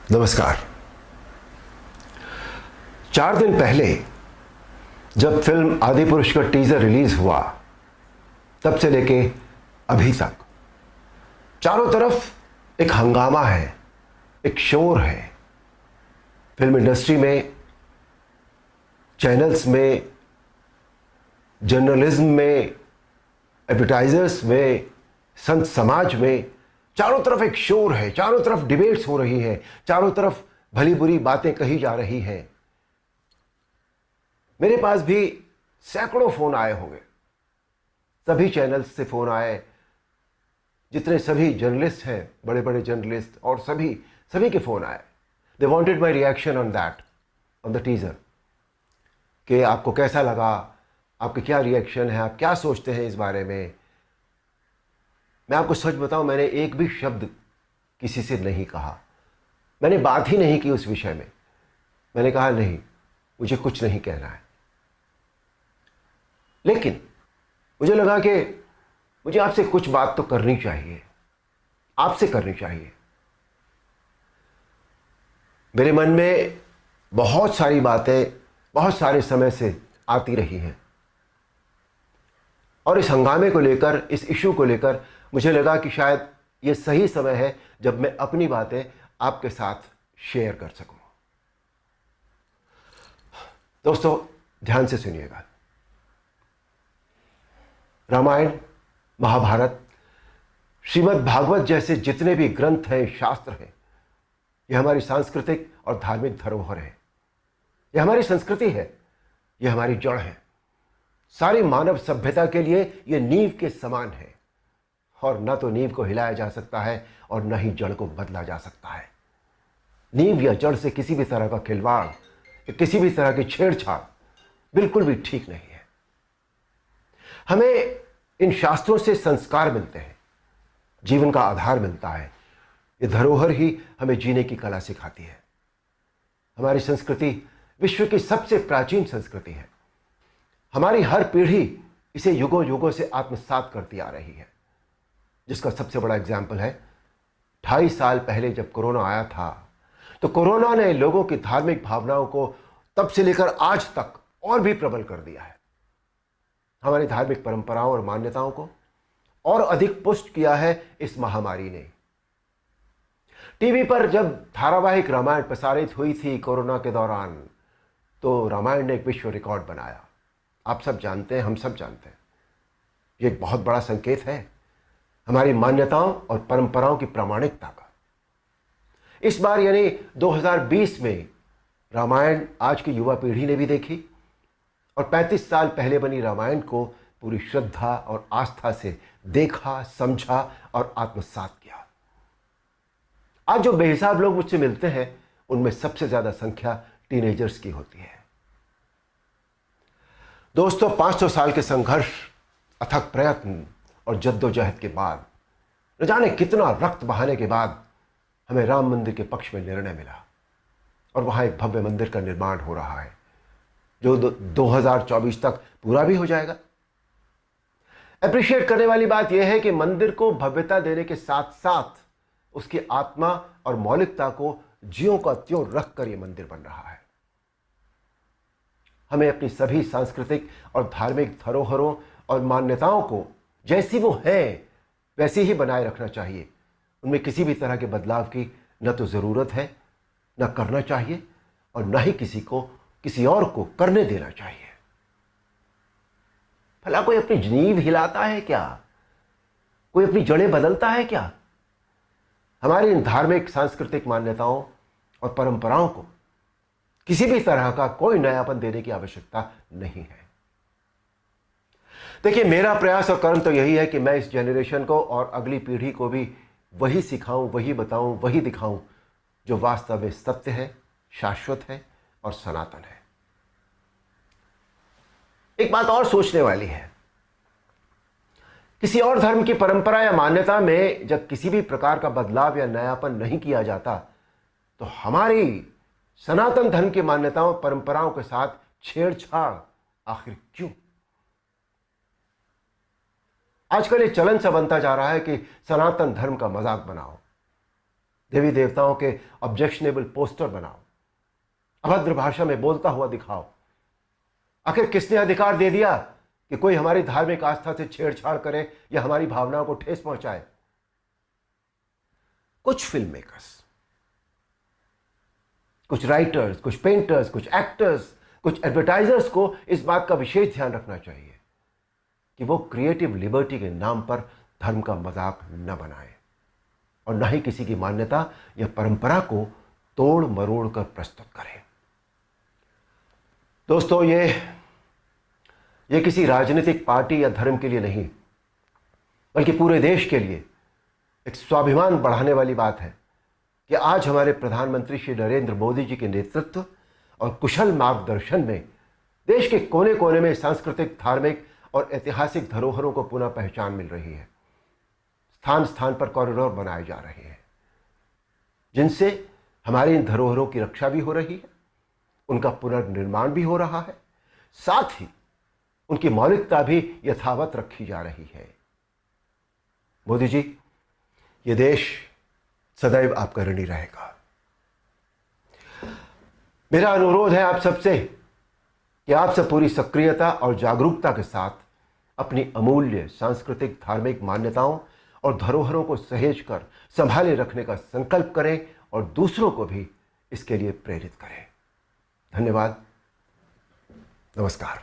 नमस्कार। 4 दिन पहले जब फिल्म आदिपुरुष का टीजर रिलीज हुआ तब से लेके अभी तक चारों तरफ एक हंगामा है, एक शोर है। फिल्म इंडस्ट्री में, चैनल्स में, जर्नलिज्म में, एडवर्टाइजर्स में, संत समाज में चारों तरफ एक शोर है। चारों तरफ डिबेट्स हो रही हैं, चारों तरफ भली बुरी बातें कही जा रही हैं। मेरे पास भी सैकड़ों फोन आए होंगे, सभी चैनल्स से फोन आए, जितने सभी जर्नलिस्ट हैं, बड़े बड़े जर्नलिस्ट, और सभी के फोन आए। They wanted my reaction on that, on the teaser, कि आपको कैसा लगा, आपके क्या रिएक्शन है, आप क्या सोचते हैं इस बारे में। मैं आपको सच बताऊं, मैंने एक भी शब्द किसी से नहीं कहा, मैंने बात ही नहीं की उस विषय में। मैंने कहा नहीं, मुझे कुछ नहीं कहना है। लेकिन मुझे लगा कि मुझे आपसे कुछ बात तो करनी चाहिए, आपसे करनी चाहिए। मेरे मन में बहुत सारी बातें बहुत सारे समय से आती रही हैं, और इस हंगामे को लेकर, इस इशू को लेकर मुझे लगा कि शायद ये सही समय है जब मैं अपनी बातें आपके साथ शेयर कर सकूं। दोस्तों, ध्यान से सुनिएगा। रामायण, महाभारत, श्रीमद् भागवत जैसे जितने भी ग्रंथ हैं, शास्त्र हैं, ये हमारी सांस्कृतिक और धार्मिक धरोहर है। यह हमारी संस्कृति है, यह हमारी जड़ है। सारी मानव सभ्यता के लिए यह नींव के समान है, और न तो नींव को हिलाया जा सकता है और न ही जड़ को बदला जा सकता है। नींव या जड़ से किसी भी तरह का खिलवाड़, किसी भी तरह की छेड़छाड़ बिल्कुल भी ठीक नहीं है। हमें इन शास्त्रों से संस्कार मिलते हैं, जीवन का आधार मिलता है। ये धरोहर ही हमें जीने की कला सिखाती है। हमारी संस्कृति विश्व की सबसे प्राचीन संस्कृति है। हमारी हर पीढ़ी इसे युगों युगों से आत्मसात करती आ रही है, जिसका सबसे बड़ा एग्जाम्पल है 2.5 साल पहले जब कोरोना आया था, तो कोरोना ने लोगों की धार्मिक भावनाओं को तब से लेकर आज तक और भी प्रबल कर दिया है। हमारी धार्मिक परंपराओं और मान्यताओं को और अधिक पुष्ट किया है इस महामारी ने। टीवी पर जब धारावाहिक रामायण प्रसारित हुई थी कोरोना के दौरान, तो रामायण ने एक विश्व रिकॉर्ड बनाया। आप सब जानते हैं, हम सब जानते हैं, ये एक बहुत बड़ा संकेत है हमारी मान्यताओं और परंपराओं की प्रामाणिकता का। इस बार यानी 2020 में रामायण आज की युवा पीढ़ी ने भी देखी, और 35 साल पहले बनी रामायण को पूरी श्रद्धा और आस्था से देखा, समझा और आत्मसात किया। आज जो बेहिसाब लोग मुझसे मिलते हैं, उनमें सबसे ज्यादा संख्या टीनेजर्स की होती है। दोस्तों, 500 साल के संघर्ष, अथक प्रयत्न और जद्दोजहद के बाद, न जाने कितना रक्त बहाने के बाद हमें राम मंदिर के पक्ष में निर्णय मिला, और वहां एक भव्य मंदिर का निर्माण हो रहा है, जो 2024 तक पूरा भी हो जाएगा। अप्रिशिएट करने वाली बात यह है कि मंदिर को भव्यता देने के साथ साथ उसकी आत्मा और मौलिकता को ज्यों का त्यों रखकर यह मंदिर बन रहा है। हमें अपनी सभी सांस्कृतिक और धार्मिक धरोहरों और मान्यताओं को जैसी वो है वैसी ही बनाए रखना चाहिए। उनमें किसी भी तरह के बदलाव की न तो जरूरत है, न करना चाहिए, और न ही किसी और को करने देना चाहिए। भला कोई अपनी नींव हिलाता है क्या? कोई अपनी जड़ें बदलता है क्या? हमारी इन धार्मिक सांस्कृतिक मान्यताओं और परंपराओं को किसी भी तरह का कोई नयापन देने की आवश्यकता नहीं है। देखिए, मेरा प्रयास और कर्म तो यही है कि मैं इस जनरेशन को और अगली पीढ़ी को भी वही सिखाऊं, वही बताऊं, वही दिखाऊं जो वास्तव में सत्य है, शाश्वत है और सनातन है। एक बात और सोचने वाली है, किसी और धर्म की परंपरा या मान्यता में जब किसी भी प्रकार का बदलाव या नयापन नहीं किया जाता, तो हमारी सनातन धर्म की मान्यताओं परंपराओं के साथ छेड़छाड़ आखिर क्यों? आजकल ये चलन सा बनता जा रहा है कि सनातन धर्म का मजाक बनाओ। देवी देवताओं के ऑब्जेक्शनेबल पोस्टर बनाओ, अभद्र भाषा में बोलता हुआ दिखाओ। आखिर किसने अधिकार दे दिया कि कोई हमारी धार्मिक आस्था से छेड़छाड़ करे या हमारी भावनाओं को ठेस पहुंचाए? कुछ फिल्म मेकर्स, कुछ राइटर्स, कुछ पेंटर्स, कुछ एक्टर्स, कुछ एडवर्टाइजर्स को इस बात का विशेष ध्यान रखना चाहिए कि वो क्रिएटिव लिबर्टी के नाम पर धर्म का मजाक न बनाए और न ही किसी की मान्यता या परंपरा को तोड़ मरोड़ कर प्रस्तुत करें। दोस्तों, ये किसी राजनीतिक पार्टी या धर्म के लिए नहीं, बल्कि पूरे देश के लिए एक स्वाभिमान बढ़ाने वाली बात है कि आज हमारे प्रधानमंत्री श्री नरेंद्र मोदी जी के नेतृत्व और कुशल मार्गदर्शन में देश के कोने कोने में सांस्कृतिक, धार्मिक और ऐतिहासिक धरोहरों को पुनः पहचान मिल रही है। स्थान स्थान पर कॉरिडोर बनाए जा रहे हैं जिनसे हमारी इन धरोहरों की रक्षा भी हो रही है, उनका पुनर्निर्माण भी हो रहा है, साथ ही उनकी मौलिकता भी यथावत रखी जा रही है। मोदी जी, ये देश सदैव आपका ऋणी रहेगा। मेरा अनुरोध है आप सबसे कि आप सब पूरी सक्रियता और जागरूकता के साथ अपनी अमूल्य सांस्कृतिक, धार्मिक मान्यताओं और धरोहरों को सहेज कर संभाले रखने का संकल्प करें और दूसरों को भी इसके लिए प्रेरित करें। धन्यवाद। नमस्कार।